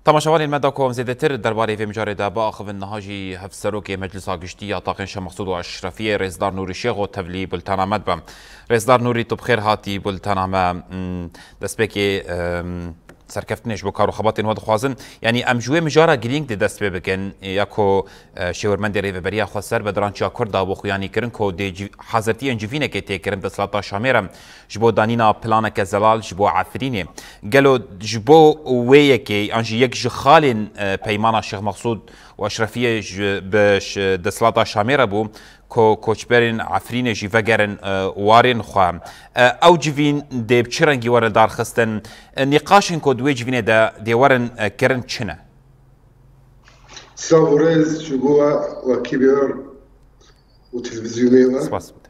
تماشاوان المدى زیادتر درباره و مجاری دا با آخو نهاجی هفسروک مجلس آگشتی طاقنش مقصود و اشرفیه رئیسدار نوری شیخ و تبلی بلتان آمد با رئیسدار نوری تو بخیر هاتی بلتان آمد دست بکی سرکفتنش بو کارو خباتین ود خوازن یعنی امجوی مجارا گلینگ دست بکن یکو شورمند ریو بریا خسر بدران چا کردا بو خویانی کرن کو دی حضرتی انجوینه که تکرم دسلاتا شامیرم جبو دانینا پلان که زلال جبو عفرینه گلو جبو وی کی انجی یک جخالن پیمان شیخ مقصود و اشرفیه بش دسلاتا شامیره بو کوچبرین عفرین جی وگرن وارن خوام او جوین دیب چرنگی ور دار خستن نقاشن کو دوی جوین دا دیورن کرن چنه ساورز شبوه و کیبیار و تلویزیونی و سپاس بود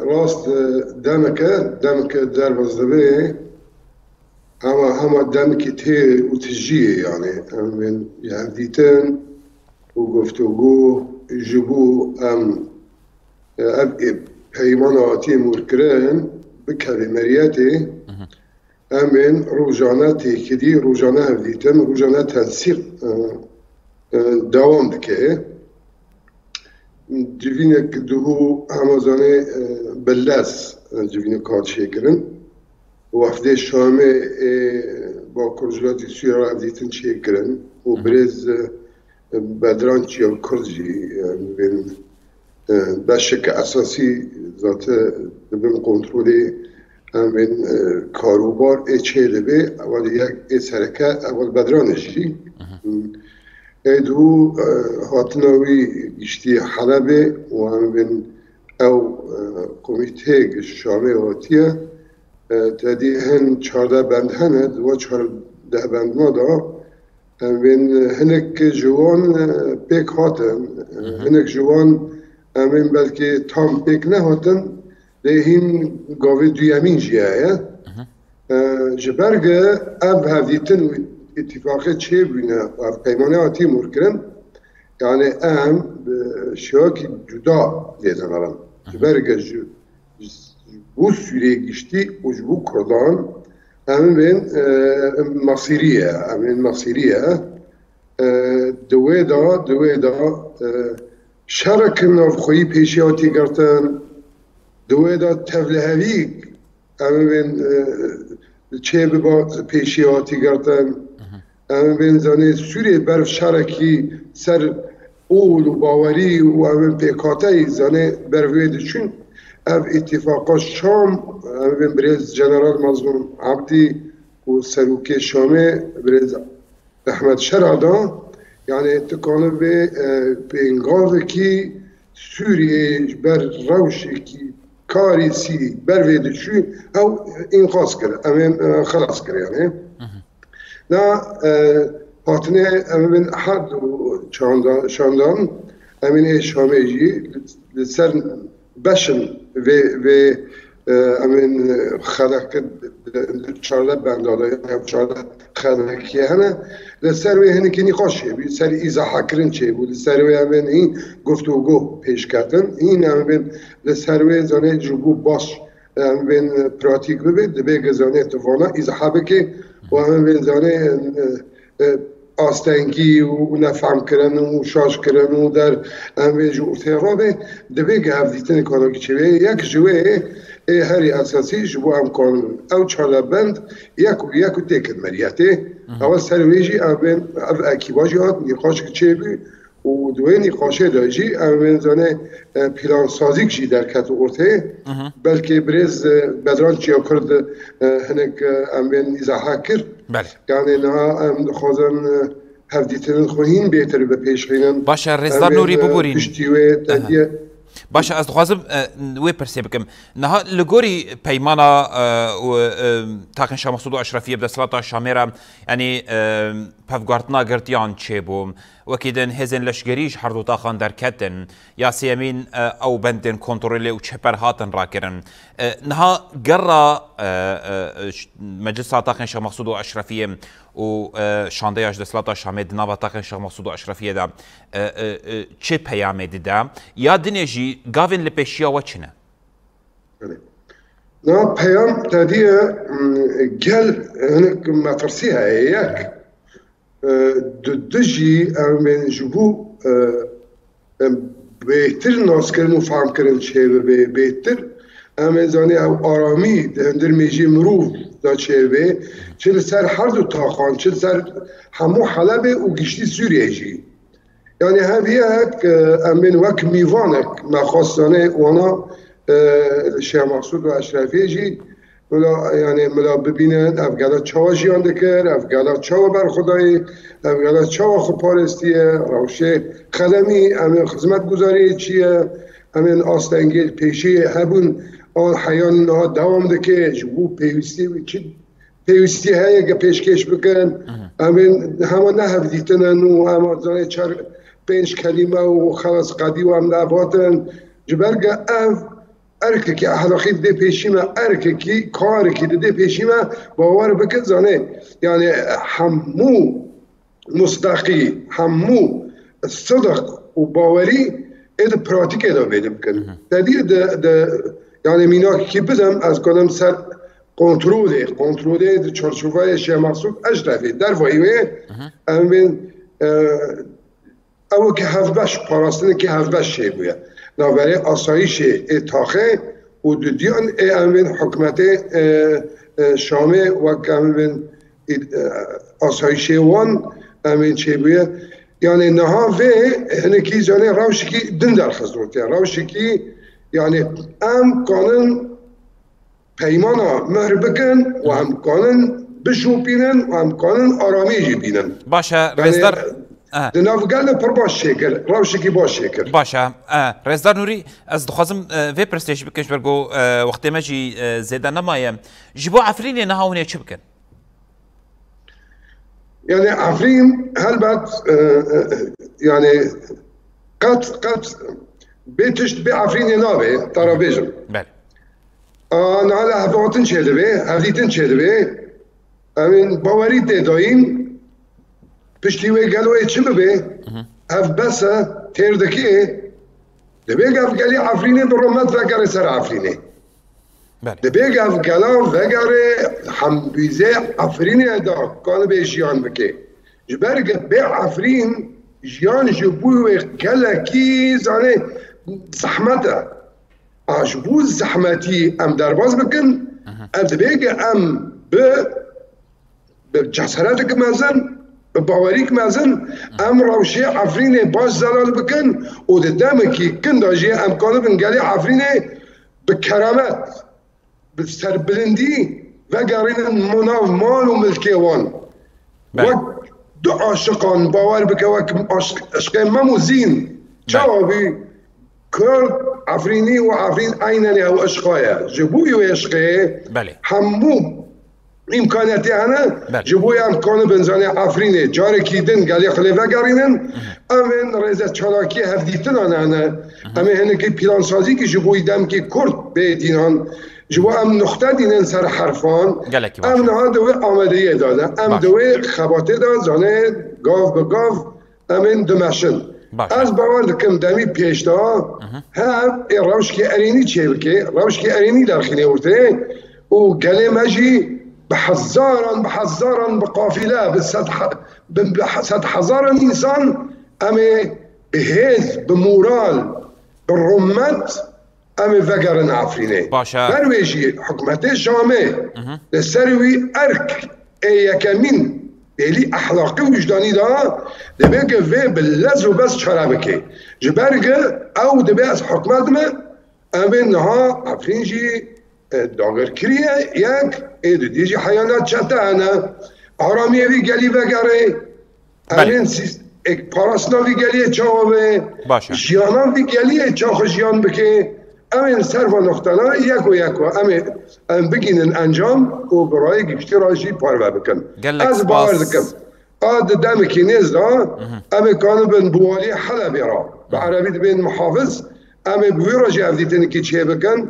راست دمك در بزدبه اما دمك تی و تجیه يعني من يهديتن وقفتوقو جبو پیماناتی مرکرن بکه مریتی امین روزاناتی کدی روزانه هفدیتن روزانه تنسیق دوام دکه جوینه که دهو همازانه بلس جوینه کار شکرن و هفته شامه با کرجلاتی سویرا هفدیتن شکرن و برز بدران چیان کرجی بین بشک اساسی ذات بین کنترلی بین کاروبار چه به اول یک سرکه اول بدرانشی ادو هاتناوی گشتی حلبه و هم بین او کمیته شامه هاتیه تدی هن 14 بند هند و 14 بند مادا من هنک جوان پیک هاتن هنک جوان من بلکه تام پیک نه هاتن لهین گاوی دویمین جیه جبرگه اب هفدیتن اتفاقه چه بینه و پیمانه آتی مرکرن یعنی شاکی جدا دیدن الان جبرگه بو سوره گشتی و جبو کردان امین مصیریه دوی دا شرک نافخویی پیشیاتی گرتن دوی دا تولهوی امین چه با پیشیاتی گرتن امین زنه سوری برف شرکی سر اول و باوری و امین پیکاته زنه بروید چون اف اتفاقا شام برز جنرال مظلوم عبدی و سروک شامه برز احمد شرادا یعنی تکانه به انگار که سوریه بر روشی که کاری سی بر ویدشوی او انقاذ کرد امین خلاص کرد یعنی نه هاتنه امین حد و شاندان امین شامه جی لسر بشن و امین خلق 14 بنداده یا 14 خلقی هنه لسر و هنی که نقاشه بی سر ایزاحا کرن چه بود لسر و امین این گفتگو پیش کردن این امین لسر و زانه جبو باش امین پراتیک ببید به زانه توانا ایزاحا بکه و امین زانه آستنگی و نفهم کردن و شاش کردن و در اموی جو تهرابه دبیگه هفدیتن کاناکی چوه یک جوه هری اساسی جبو هم کانون او 14 بند یکو تکن مریته اول سرویجی اول اکیباجی هات نیخاش که چه بی و دوی نیخاشه دایجی اول زانه پیلان سازیک جی در کت و ارته بلکه برز بدران چیا کرد هنک اول ایزاحا کرد یعنی نه خوازن هفدیتن خوین بهتر به پیش خینن باشه رزدار نوری ببورین باشه از خوازم وی پرسی بکم نه لگوری پیمانا و تاکن شاه مقصود و اشرفیه بدسلاتا شامیره یعنی پفگارتنا گرتیان چه بوم وكيدن هزن لشگریش هر دو تاخان در کتن یا سیمین او بندن کنترل و چپر هاتن راکرن نها قرى مجلس تاخن شاه مقصود و اشرفیه و شاندهاش دسلاتا شامد ناوا تاخن شاه مقصود و اشرفیه دا چه پیامه دا یا دنجی گاوین لپیشیا و چنه نه پیام تادیه گل هنک مترسیه یک دجی امن جبو بهتر ناس کردن و فهم کردن چه به بهتر امن زانی او آرامی در میجی مروف دا چه به چه سر هر دو تاخان چه سر همو حلب و گشتی سوریه جی یعنی همیه امن وک میوانک مخواستانه وانا شیخ مقصود و اشرفی جی یعنی ملا ببینن افغانا چاوا جیان دکر افغانا چاوا بر خدای افغانا چاوا خو پارستیه روشه خدمی امن خدمت گذاری چیه امن آستنگیل پیشی هبون آن حیان نها دوام دکه جبو پیوستی و چی پیوستی هایی که پیشکش بکن امن همه نه هفدیتنن و همه زانه چار پنج کلمه و خلاص قدی و هم نباتن جبرگه ارکه که احلاقی ده پیشیمه ارکه که کاری که ده پیشیمه باور بکن زانه یعنی همو مصداقی همو صدق و باوری اید پراتیک ایدا بیده بکن تدیر یعنی مینا که بدم از کنم سر کنتروله ده چارچوبای شیخ مقصود اشرفی در وایوه امین او که هفبش پاراستنه که هفبش شی بویا نوبره آسایش اتاقه و دیان امین حکمت شامه و امین آسایش وان امین چی بویا یعنی نها و هنکی زانه روشی که دن در خزروتی روشی که یعنی ام کانن پیمانا مهر بکن و هم کانن بشو بینن و هم کانن آرامی جی بینن باشه رزدار دنافگل پر باش شکر روشی که باش شکر باشه رزدار نوری از دخوازم وی پرستیش بکنش برگو وقتی ما جی زیده نمایم جبو عفرین نهاونه چی بکن؟ يعني عفرين هلبت يعني قد بيتشت بعفرين ينابي ترى بيجم بله انا على هفواتن شدبه هفديتن شدبه امين باوري داين بشتيوي قالوا ايه شبه هف بس تيردكي دبي قال لي عفرين برمت فكر سر عفرينه دبی گفت کلام وگره حمبیزه عفرین ادا کان به جیان بکه جبرگ به عفرین جیان جبوی کلکی زانه زحمته عجبو زحمتی ام درباز بکن ام دبی ام به جسارت که مزن به باوری که مزن ام روشی عفرین باش زلال بکن و دم کی کنداجی ام کانو بنگلی عفرین به کرامت بسر بلندی و قارين مناف مال وملكيوان وك دو عاشقان باور بك وك عشقين مامو زين جوابي كرد عفريني وعفرين عينني او اشقايا جبوي واشقايا حمو امكانياتي انا جبوي امكانه بنزاني عفريني جاري كيدن قال يخلي وقارينن امن رزا چالاكي هفديتن انا امن هنكي بلان سازي كي جبوي دم كي كرد بيدينان جوا ام نقطه دینن سر حرفان ام نه دوی آمادگی داده ام دوی خباته داد زانه گاو به گاو امین دمشن از باور دکم دمی پیشتا هم روش که ارینی چه بکه روش که ارینی در خینه ورته و گله مجی به هزاران به قافله به صد هزاران انسان امی به حزب به مورال به رمت امی وگرن عفرینه برویجی حکمت شامه لسروی ارک یکمین بیلی اخلاقی وجدانی دا دبه که وی بلز و بس چرا بکه جبرگه او دبه از حکمت ما امی نها عفرینجی داگر کریه یک ایدو دیجی حیانات چطه انا آرامیه وی گلی وگره امین ایک پاراسنا وی گلیه چاوه جیانا وی گلیه چاخ جیان بکه امین صرف نقطه‌ها یکو امین بگینن انجام و برای گشتی راجی پارو بکن از باور دکم آد دم کینیز دا امین کانو بن بوالی حلبی را به عربی بین محافظ امین بوی راجی افدیتنی که چه بکن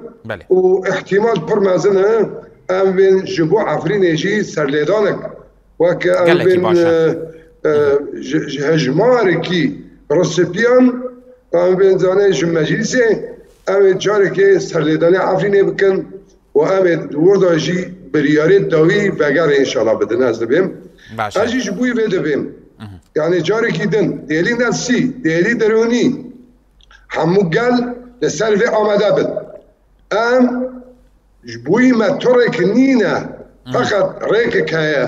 و احتمال پر مزنه امین جبو عفرینیجی سرلیدانک و که امین هجماری کی رسپیان امین زانه مجلسه امید جاری که سرلیدانی عفرینه بکن و امید ورداجی بریاری داوی وگر انشالله بده نزد بیم اجیش بوی بده بیم يعني جارێکی دن دێلی نەسی دێلی دەرونی هەموو گەل لەسەر vê ئامادە بن ئەم ji بووی me torek nîne feqet rêkek heye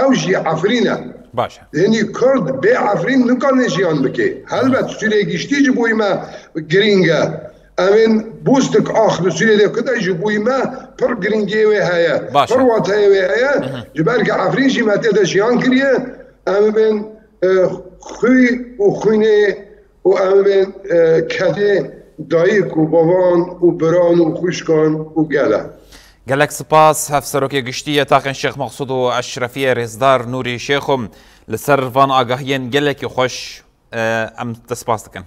ew jî efrîne باشه hinî Kurd bê efrîn nikane jiyan bike helbet Sûriyê giştî ji bûyî me giring e em ên bûstik ax li Sûriyê kide ji bûyî me pir giringiyê wê heye pir wateyê wê heye ji ber ku efrîn jî me tê de jiyan kiriye em bên xwî û xwînê û em bên kedê dayîk û bavan û biran û xwîşkan û gele gelek spas hevserokê giştiye taqên Şêx Mexsûd û Eşrefîyê Rêzdar Nûrî Şêxum li ser van agahiyên gelekî xweş em te spas dikin.